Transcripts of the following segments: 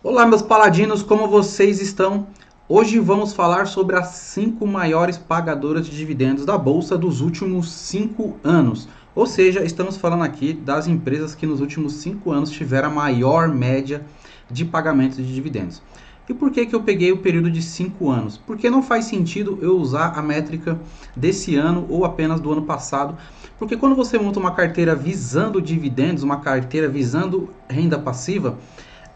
Olá, meus paladinos, como vocês estão? Hoje vamos falar sobre as 5 maiores pagadoras de dividendos da Bolsa dos últimos 5 anos. Ou seja, estamos falando aqui das empresas que nos últimos 5 anos tiveram a maior média de pagamento de dividendos. E por que eu peguei o período de 5 anos? Porque não faz sentido eu usar a métrica desse ano ou apenas do ano passado. Porque quando você monta uma carteira visando dividendos, uma carteira visando renda passiva,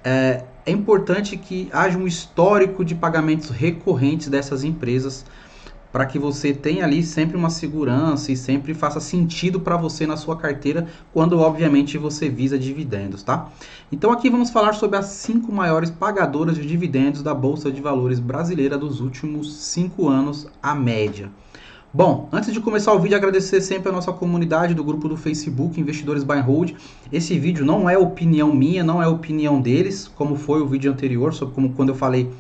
é importante que haja um histórico de pagamentos recorrentes dessas empresas para que você tenha ali sempre uma segurança e sempre faça sentido para você na sua carteira quando obviamente você visa dividendos, tá? Então aqui vamos falar sobre as 5 maiores pagadoras de dividendos da Bolsa de Valores brasileira dos últimos 5 anos, a média. Bom, antes de começar o vídeo, agradecer sempre a nossa comunidade do grupo do Facebook, Investidores Buy and Hold. Esse vídeo não é opinião minha, não é opinião deles, como foi o vídeo anterior, sobre como quando eu falei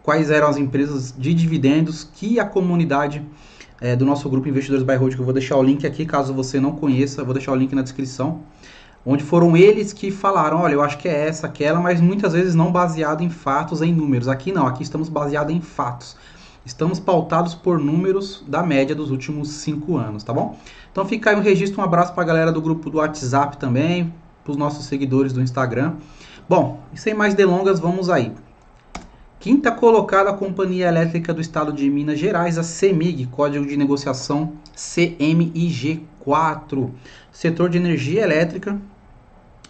quais eram as empresas de dividendos que a comunidade do nosso grupo Investidores Buy and Hold, que eu vou deixar o link aqui, caso você não conheça, eu vou deixar o link na descrição, onde foram eles que falaram, olha, eu acho que é essa, aquela, mas muitas vezes não baseado em fatos, em números. Aqui não, aqui estamos baseados em fatos. Estamos pautados por números da média dos últimos 5 anos, tá bom? Então fica aí um registro, um abraço para a galera do grupo do WhatsApp também, para os nossos seguidores do Instagram. Bom, e sem mais delongas, vamos aí. Quinta colocada, a Companhia Elétrica do Estado de Minas Gerais, a CEMIG, código de negociação CMIG4. Setor de energia elétrica,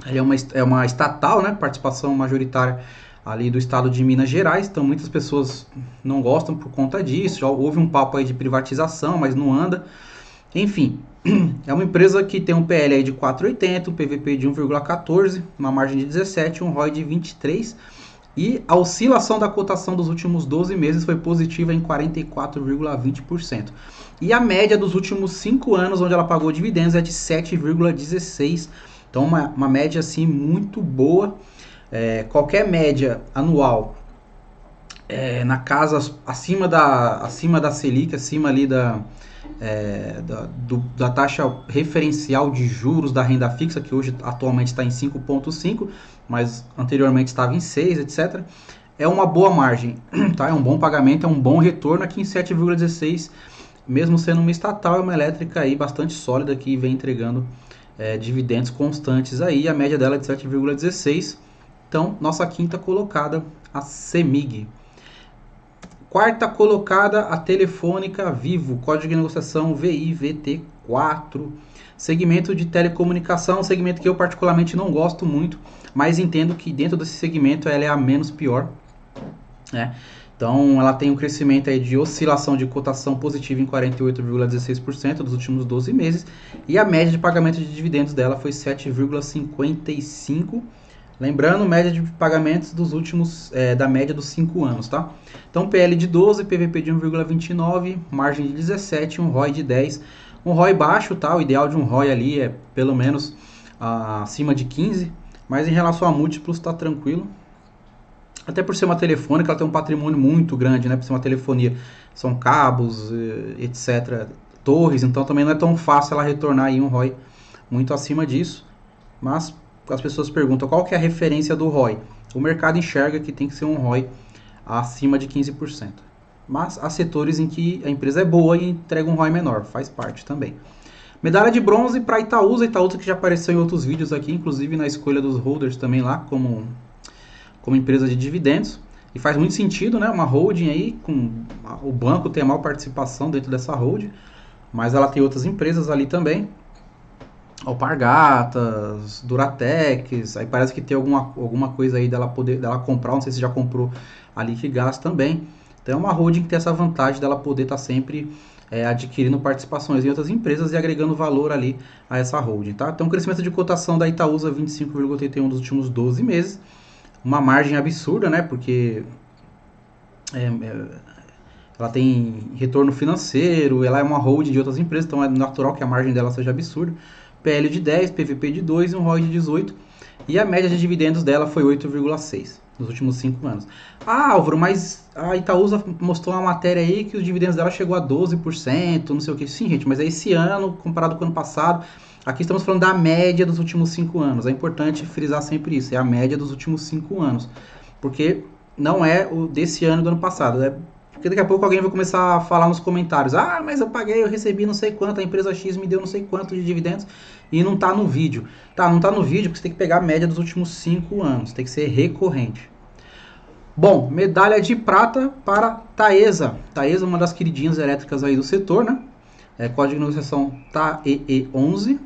ele é uma estatal, né? Participação majoritária ali do estado de Minas Gerais, então muitas pessoas não gostam por conta disso, já houve um papo aí de privatização, mas não anda. Enfim, é uma empresa que tem um PL aí de 4,80, um PVP de 1,14, uma margem de 17, um ROI de 23, e a oscilação da cotação dos últimos 12 meses foi positiva em 44,20%. E a média dos últimos 5 anos, onde ela pagou dividendos, é de 7,16%. Então uma média assim muito boa. Qualquer média anual na casa acima da Selic, acima ali da taxa referencial de juros da renda fixa, que hoje atualmente está em 5,5, mas anteriormente estava em 6, etc. É uma boa margem, tá? É um bom pagamento, é um bom retorno aqui em 7,16, mesmo sendo uma estatal, é uma elétrica aí bastante sólida que vem entregando dividendos constantes aí, a média dela é de 7,16. Então, nossa quinta colocada, a CEMIG. Quarta colocada, a Telefônica Vivo, código de negociação VIVT4. Segmento de telecomunicação, segmento que eu particularmente não gosto muito, mas entendo que dentro desse segmento ela é a menos pior, né? Então, ela tem um crescimento aí de oscilação de cotação positiva em 48,16% dos últimos 12 meses, e a média de pagamento de dividendos dela foi 7,55%. Lembrando, média de pagamentos dos últimos, da média dos 5 anos, tá? Então, PL de 12, PVP de 1,29, margem de 17, um ROI de 10. Um ROI baixo, tá? O ideal de um ROI ali é pelo menos acima de 15, mas em relação a múltiplos tá tranquilo. Até por ser uma telefônica, ela tem um patrimônio muito grande, né? Por ser uma telefonia, são cabos, etc., torres, então também não é tão fácil ela retornar aí um ROI muito acima disso, mas as pessoas perguntam qual que é a referência do ROI. O mercado enxerga que tem que ser um ROI acima de 15%. Mas há setores em que a empresa é boa e entrega um ROI menor, faz parte também. Medalha de bronze para Itaúsa que já apareceu em outros vídeos aqui, inclusive na escolha dos holders também lá, como empresa de dividendos. E faz muito sentido, né? Uma holding aí, o banco tem a maior participação dentro dessa holding, mas ela tem outras empresas ali também. Alpargatas, Duratex, aí parece que tem alguma coisa aí dela comprar, não sei se já comprou a Liquigás também. Então é uma holding que tem essa vantagem dela poder estar sempre adquirindo participações em outras empresas e agregando valor ali a essa holding, tá? Então o crescimento de cotação da Itaúsa 25,81 dos últimos 12 meses, uma margem absurda, né? Porque ela tem retorno financeiro, ela é uma holding de outras empresas, então é natural que a margem dela seja absurda. PL de 10, PVP de 2 e um ROI de 18. E a média de dividendos dela foi 8,6 nos últimos 5 anos. Ah, Álvaro, mas a Itaúsa mostrou uma matéria aí que os dividendos dela chegou a 12%, não sei o que. Sim, gente, mas é esse ano comparado com o ano passado. Aqui estamos falando da média dos últimos 5 anos. É importante frisar sempre isso, é a média dos últimos 5 anos. Porque não é o desse ano e do ano passado. Porque daqui a pouco alguém vai começar a falar nos comentários: ah, mas eu paguei, eu recebi não sei quanto, a empresa X me deu não sei quanto de dividendos e não tá no vídeo. Tá, não tá no vídeo porque você tem que pegar a média dos últimos 5 anos, tem que ser recorrente. Bom, medalha de prata para Taesa. Taesa é uma das queridinhas elétricas aí do setor, né? Código de negociação TAEE11.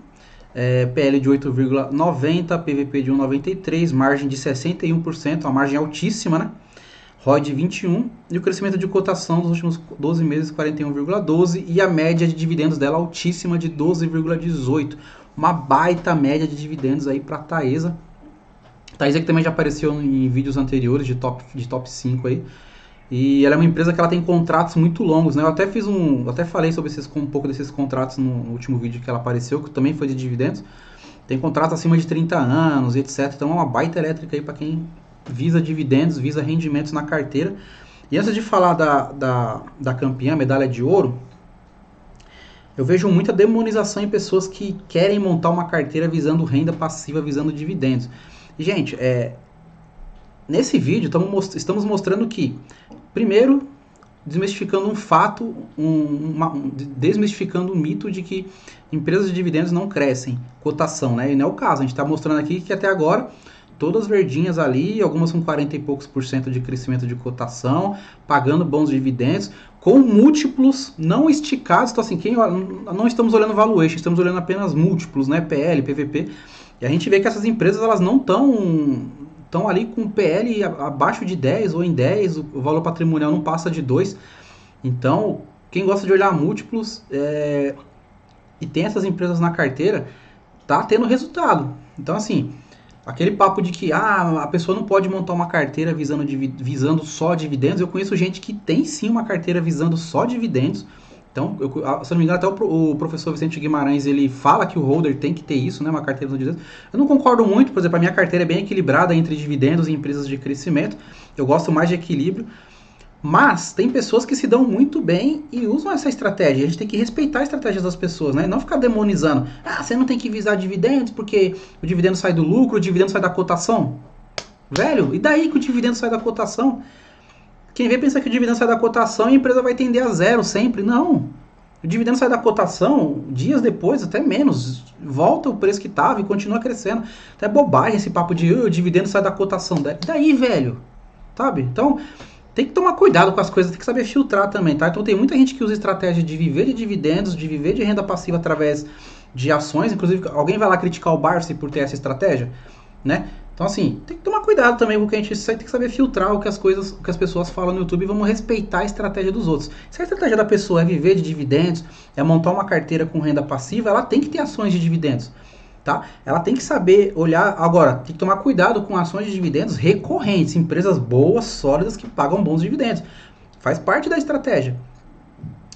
PL de 8,90, PVP de 1,93, margem de 61%, uma margem altíssima, né? ROI de 21 e o crescimento de cotação dos últimos 12 meses 41,12 e a média de dividendos dela altíssima de 12,18. Uma baita média de dividendos aí para Taesa. Taesa que também já apareceu em vídeos anteriores de top 5 aí. E ela é uma empresa que ela tem contratos muito longos, né? Eu até falei sobre um pouco desses contratos no último vídeo que ela apareceu, que também foi de dividendos. Tem contratos acima de 30 anos, etc. Então é uma baita elétrica aí para quem visa dividendos, visa rendimentos na carteira. E antes de falar da campeã, medalha de ouro, eu vejo muita demonização em pessoas que querem montar uma carteira visando renda passiva, visando dividendos. E, gente, nesse vídeo estamos mostrando que, primeiro, desmistificando um fato, desmistificando o mito de que empresas de dividendos não crescem, cotação, né? E não é o caso, a gente está mostrando aqui que até agora, todas verdinhas ali, algumas com 40 e poucos % de crescimento de cotação, pagando bons dividendos, com múltiplos não esticados. Então, assim, não estamos olhando valuation, estamos olhando apenas múltiplos, né? PL, PVP. E a gente vê que essas empresas, elas não estão ali com PL abaixo de 10 ou em 10, o valor patrimonial não passa de 2. Então, quem gosta de olhar múltiplos e tem essas empresas na carteira, tá tendo resultado. Então, assim, aquele papo de que a pessoa não pode montar uma carteira visando só dividendos, eu conheço gente que tem sim uma carteira visando só dividendos. Então, se eu não me engano, até o professor Vicente Guimarães, ele fala que o holder tem que ter isso, né, uma carteira de dividendos. Eu não concordo muito, por exemplo, a minha carteira é bem equilibrada entre dividendos e empresas de crescimento. Eu gosto mais de equilíbrio. Mas tem pessoas que se dão muito bem e usam essa estratégia. A gente tem que respeitar a estratégia das pessoas, né? Não ficar demonizando. Ah, você não tem que visar dividendos porque o dividendo sai do lucro, o dividendo sai da cotação. Velho, e daí que o dividendo sai da cotação? Quem vê pensa que o dividendo sai da cotação e a empresa vai tender a zero sempre. Não. O dividendo sai da cotação, dias depois, até menos. Volta o preço que estava e continua crescendo. Então é bobagem esse papo de o dividendo sai da cotação. Daí, velho. Sabe? Então, tem que tomar cuidado com as coisas, tem que saber filtrar também, tá? Então tem muita gente que usa estratégia de viver de dividendos, de viver de renda passiva através de ações. Inclusive, alguém vai lá criticar o Barsi por ter essa estratégia, né? Então, assim, tem que tomar cuidado também com o que a gente tem que saber filtrar o que as pessoas falam no YouTube e vamos respeitar a estratégia dos outros. Se a estratégia da pessoa é viver de dividendos, é montar uma carteira com renda passiva, ela tem que ter ações de dividendos, tá? Ela tem que saber olhar. Agora, tem que tomar cuidado com ações de dividendos recorrentes, empresas boas, sólidas, que pagam bons dividendos. Faz parte da estratégia.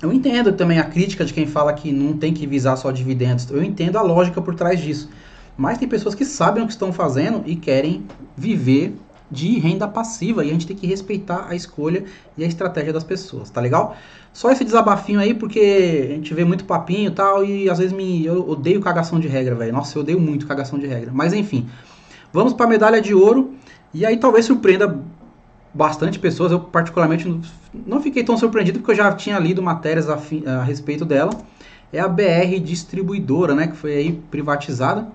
Eu entendo também a crítica de quem fala que não tem que visar só dividendos. Eu entendo a lógica por trás disso. Mas tem pessoas que sabem o que estão fazendo e querem viver de renda passiva. E a gente tem que respeitar a escolha e a estratégia das pessoas, tá legal? Só esse desabafinho aí, porque a gente vê muito papinho e tal, e às vezes eu odeio cagação de regra, velho. Nossa, eu odeio muito cagação de regra. Mas enfim, vamos para a medalha de ouro. E aí talvez surpreenda bastante pessoas. Eu particularmente não fiquei tão surpreendido, porque eu já tinha lido matérias a respeito dela. É a BR Distribuidora, né, que foi aí privatizada.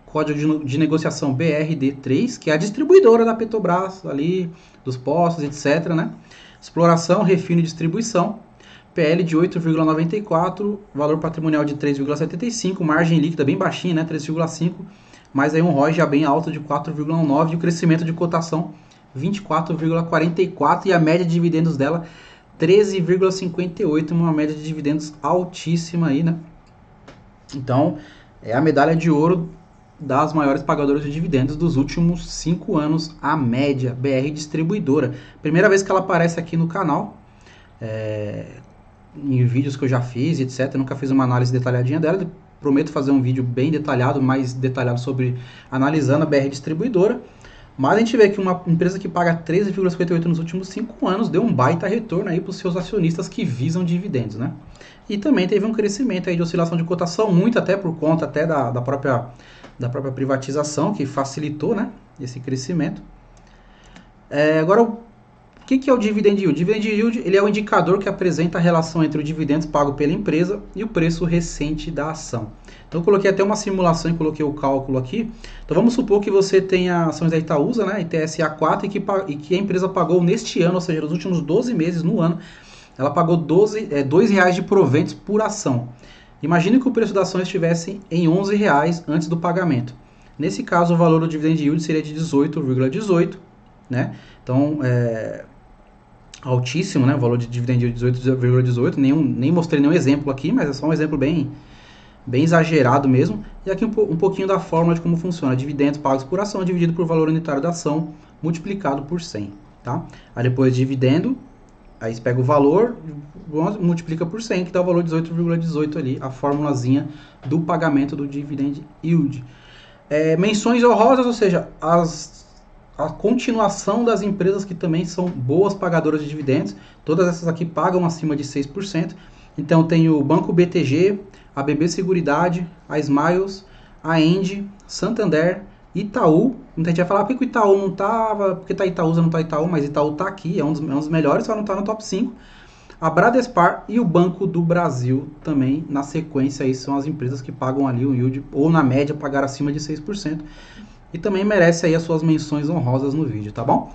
Código de negociação BRD3, que é a distribuidora da Petrobras, ali, dos postos, etc, né? Exploração, refino e distribuição. PL de 8,94, valor patrimonial de 3,75, margem líquida bem baixinha, né? 3,5, mas aí um ROI já bem alto de 4,19 e o crescimento de cotação 24,44 e a média de dividendos dela 13,58, uma média de dividendos altíssima aí, né? Então, é a medalha de ouro das maiores pagadoras de dividendos dos últimos 5 anos, a média, BR Distribuidora. Primeira vez que ela aparece aqui no canal, em vídeos que eu já fiz, etc. Eu nunca fiz uma análise detalhadinha dela, prometo fazer um vídeo bem detalhado, mais detalhado sobre analisando a BR Distribuidora. Mas a gente vê que uma empresa que paga 13,58 nos últimos 5 anos deu um baita retorno aí para os seus acionistas que visam dividendos, né? E também teve um crescimento aí de oscilação de cotação, muito até por conta até da própria privatização, que facilitou, né, esse crescimento. Agora, o que é o Dividend Yield? O Dividend Yield ele é o indicador que apresenta a relação entre o dividendos pago pela empresa e o preço recente da ação. Então eu coloquei até uma simulação e coloquei o cálculo aqui. Então vamos supor que você tenha ações da Itaúsa, né, ITSA4, e que a empresa pagou neste ano, ou seja, nos últimos 12 meses, no ano, ela pagou R$2 de proventos por ação. Imagine que o preço da ação estivesse em R$11 antes do pagamento. Nesse caso, o valor do Dividend Yield seria de 18,18, né? Então, altíssimo, né? O valor de Dividend Yield 18,18. Nem mostrei nenhum exemplo aqui, mas é só um exemplo bem exagerado mesmo. E aqui um pouquinho da fórmula de como funciona. Dividendos pagos por ação dividido por valor unitário da ação multiplicado por 100, tá? Aí depois dividendo, aí você pega o valor, multiplica por 100, que dá o valor de 18,18 ali, a formulazinha do pagamento do Dividend Yield. Menções honrosas, ou seja, a continuação das empresas que também são boas pagadoras de dividendos. Todas essas aqui pagam acima de 6%. Então tem o Banco BTG, a BB Seguridade, a Smiles, a Engie, Santander, Itaú. Muita gente vai falar, por que o Itaú não estava, porque tá Itaúsa, não tá Itaú, mas Itaú tá aqui, é um dos melhores, só não tá no top 5. A Bradespar e o Banco do Brasil também, na sequência, aí são as empresas que pagam ali o yield, ou na média, pagar acima de 6%. E também merece aí as suas menções honrosas no vídeo, tá bom?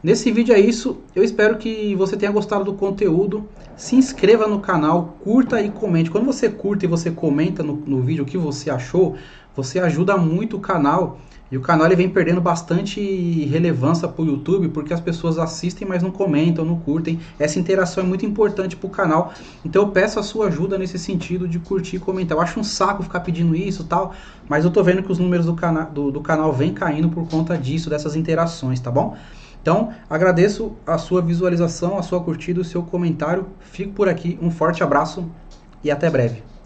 Nesse vídeo é isso, eu espero que você tenha gostado do conteúdo. Se inscreva no canal, curta e comente. Quando você curta e você comenta no vídeo o que você achou, você ajuda muito o canal. E o canal ele vem perdendo bastante relevância para o YouTube, porque as pessoas assistem, mas não comentam, não curtem. Essa interação é muito importante para o canal. Então eu peço a sua ajuda nesse sentido de curtir e comentar. Eu acho um saco ficar pedindo isso e tal, mas eu tô vendo que os números do canal vêm caindo por conta disso, dessas interações, tá bom? Então, agradeço a sua visualização, a sua curtida, o seu comentário. Fico por aqui, um forte abraço e até breve.